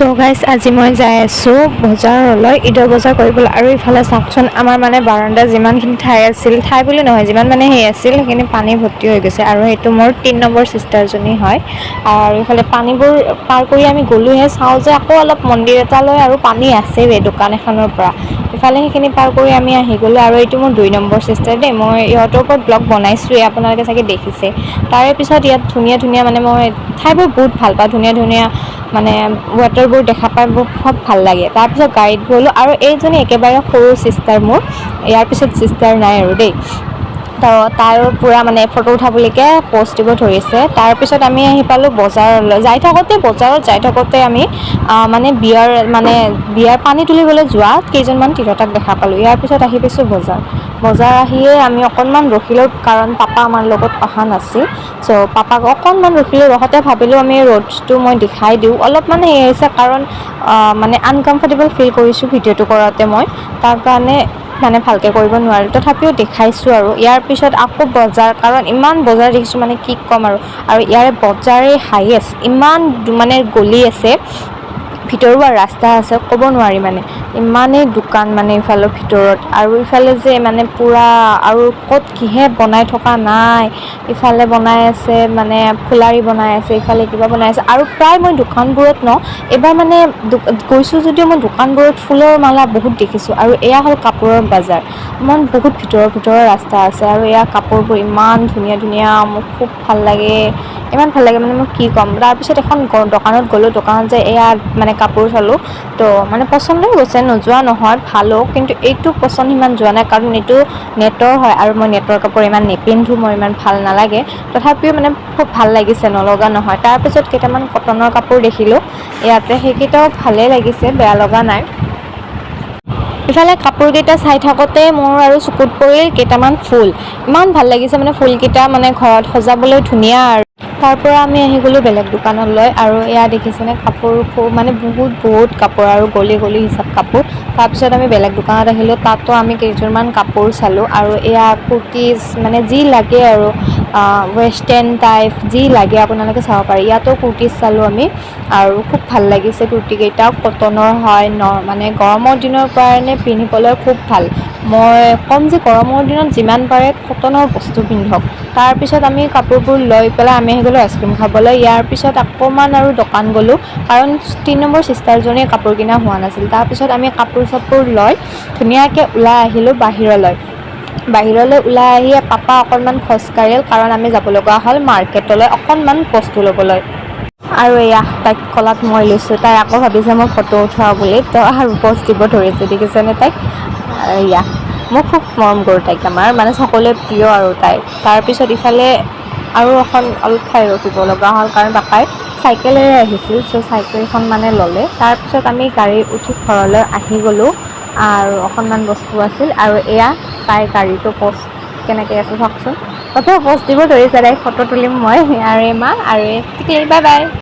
তো গাইজ আজি মই যাই আছোঁ বজাৰলৈ ঈদৰ বজাৰ কৰিবলৈ আৰু ইফালে চাওকচোন আমাৰ মানে বাৰাণ্ডা যিমানখিনি ঠাই আছিল ঠাই বুলি নহয় যিমান মানে সেই আছিল সেইখিনি পানী ভৰ্তি হৈ গৈছে আৰু সেইটো মোৰ ৩ নম্বৰ ছিষ্টাৰজনী হয় আৰু ইফালে পানীবোৰ পাৰ কৰি আমি গ'লোহে চাওঁ যে আকৌ অলপ মন্দিৰ এটালৈ আৰু পানী আছেই দোকান এখনৰ পৰা ইফালে সেইখিনি পাৰ কৰি আমি আহি গ'লোঁ আৰু এইটো মোৰ ২ নম্বৰ ছিষ্টাৰ দেই মই ইহঁতৰ ওপৰত ব্লগ বনাইছোঁৱেই আপোনালোকে চাগে দেখিছে তাৰে পিছত ইয়াত ধুনীয়া ধুনীয়া মানে মই ঠাইবোৰ বহুত ভাল পাওঁ ধুনীয়া ধুনীয়া মানে ৱাটাৰবোৰ দেখা পাই মোৰ খুব ভাল লাগে তাৰপিছত গাড়ীত গ'লোঁ আৰু এইজনী একেবাৰে সৰু ছিষ্টাৰ মোৰ ইয়াৰ পিছত ছিষ্টাৰ নাই আৰু দেই তো তাইও পূৰা মানে ফটো উঠাবলৈকে প'ষ্ট দিব ধৰিছে তাৰপিছত আমি আহি পালোঁ বজাৰলৈ বজাৰত যাই থাকোঁতে আমি মানে বিয়াৰ পানী তুলিবলৈ যোৱা কেইজনমান তিৰোতাক দেখা পালোঁ ইয়াৰ পিছত আহি পাইছোঁ বজাৰ আহিয়ে আমি অকণমান ৰখিলোঁ কাৰণ পাপা আমাৰ লগত অহা নাছিল চ' পাপাক অকণমান ৰখিলোঁ ৰখোঁতে ভাবিলোঁ আমি ৰোডটো মই দেখাই দিওঁ অলপমান হেৰি হৈছে কাৰণ মানে আনকমফৰ্টেবল ফিল কৰিছোঁ ভিডিঅ'টো কৰাওঁতে মই তাৰ কাৰণে মানে ভালকৈ কৰিব নোৱাৰিলোঁ তথাপিও দেখাইছোঁ আৰু ইয়াৰ পিছত আকৌ বজাৰ কাৰণ ইমান বজাৰ দেখিছোঁ মানে কি ক'ম আৰু ইয়াৰে বজাৰে হাইয়েষ্ট ইমান মানে গলি আছে ভিতৰুৱা ৰাস্তা আছে ক'ব নোৱাৰি মানে ইমানেই দোকান মানে ইফালৰ ভিতৰত আৰু ইফালে যে মানে পূৰা আৰু ক'ত কিহে বনাই থকা নাই ইফালে বনাই আছে মানে ফুলাৰি বনাই আছে ইফালে কিবা বনাই আছে আৰু প্ৰায় মই দোকানবোৰত এইবাৰ মানে গৈছোঁ যদিও মই দোকানবোৰত ফুলৰ মালা বহুত দেখিছোঁ আৰু এয়া হ'ল কাপোৰৰ বজাৰ ইমান বহুত ভিতৰৰ ৰাস্তা আছে আৰু এয়া কাপোৰবোৰ ইমান ধুনীয়া ধুনীয়া মোক খুব ভাল লাগে ইমান ভাল লাগে মানে মই কি ক'ম তাৰপিছত এখন দোকানত গ'লোঁ দোকানত যে এয়া মানে কাপোৰ চালোঁ তো মানে পচন্দ হৈ গৈছে নোযোৱা নহয় ভালো কিন্তু এইটো পচন্দ সিমান যোৱা নাই কাৰণ এইটো নেটৰ হয় আৰু মই নেটৰ কাপোৰ ইমান নিপিন্ধোঁ মোৰ ইমান ভাল নালাগে তথাপিও মানে খুব ভাল লাগিছে নলগা নহয় তাৰপিছত কেইটামান কটনৰ কাপোৰ দেখিলোঁ ইয়াতে সেইকেইটাও ভালেই লাগিছে বেয়া লগা নাই ইফালে কাপোৰকেইটা চাই থাকোঁতে মোৰ আৰু চকুত পৰিল কেইটামান ফুল ইমান ভাল লাগিছে মানে ফুলকেইটা মানে ঘৰত সজাবলৈ ধুনীয়া আৰু তাৰ পৰা আমি আহি গ'লোঁ বেলেগ দোকানলৈ আৰু এয়া দেখিছেনে কাপোৰ মানে বহুত কাপোৰ আৰু গলি হিচাপ কাপোৰ তাৰপিছত আমি বেলেগ দোকানত আহিলোঁ তাতো আমি কেইযোৰমান কাপোৰ চালোঁ আৰু এয়া কুৰ্তিজ মানে যি লাগে আৰু ৱেষ্টাৰ্ণ টাইপ যি লাগে আপোনালোকে চাব পাৰে ইয়াতো কুৰ্তিজ চালোঁ আমি আৰু খুব ভাল লাগিছে কুৰ্তিকেইটা কটনৰ হয় মানে গৰমৰ দিনৰ কাৰণে পিন্ধিবলৈ খুব ভাল মই ক'ম যে গৰমৰ দিনত যিমান পাৰে কটনৰ বস্তু পিন্ধক তাৰপিছত আমি কাপোৰবোৰ লৈ পেলাই আমি আহি গ'লোঁ আইচক্ৰীম খাবলৈ ইয়াৰ পিছত অকণমান আৰু দোকান গ'লোঁ কাৰণ ৩ নম্বৰ ছিষ্টাৰজনীয়ে কাপোৰ কিনা হোৱা নাছিল তাৰপিছত আমি কাপোৰ চাপোৰ লৈ ধুনীয়াকৈ ওলাই আহিলোঁ বাহিৰলৈ ওলাই আহি পাপা অকণমান খোজকাঢ়িল কাৰণ আমি যাব লগা হ'ল মাৰ্কেটলৈ অকণমান বস্তু ল'বলৈ আৰু এয়া তাইক কলাত মই লৈছোঁ তাই আকৌ ভাবিছে মই ফটো উঠাওঁ বুলি তো আৰু প'ষ্ট দিব ধৰিছে দেখিছেনে তাইক এয়া মই খুব মৰম কৰোঁ তাইক আমাৰ মানে সকলোৱে প্ৰিয় আৰু তাই তাৰপিছত ইফালে আৰু অলপ ঠাই ৰখিব লগা হ'ল কাৰণ পাপাই চাইকেলেৰে আহিছিল চ' চাইকেলখন মানে ল'লে তাৰপিছত আমি গাড়ীত উঠি ঘৰলৈ আহি গ'লোঁ আৰু অকণমান বস্তু আছিল আৰু এয়া তাইৰ গাড়ীটো প'ষ্ট কেনেকৈ আছে চাওকচোন তথাপিও প'ষ্ট দিব ধৰিছে তাইক ফটো তুলিম মই আৰু মা আৰু টিকলি বাই বাই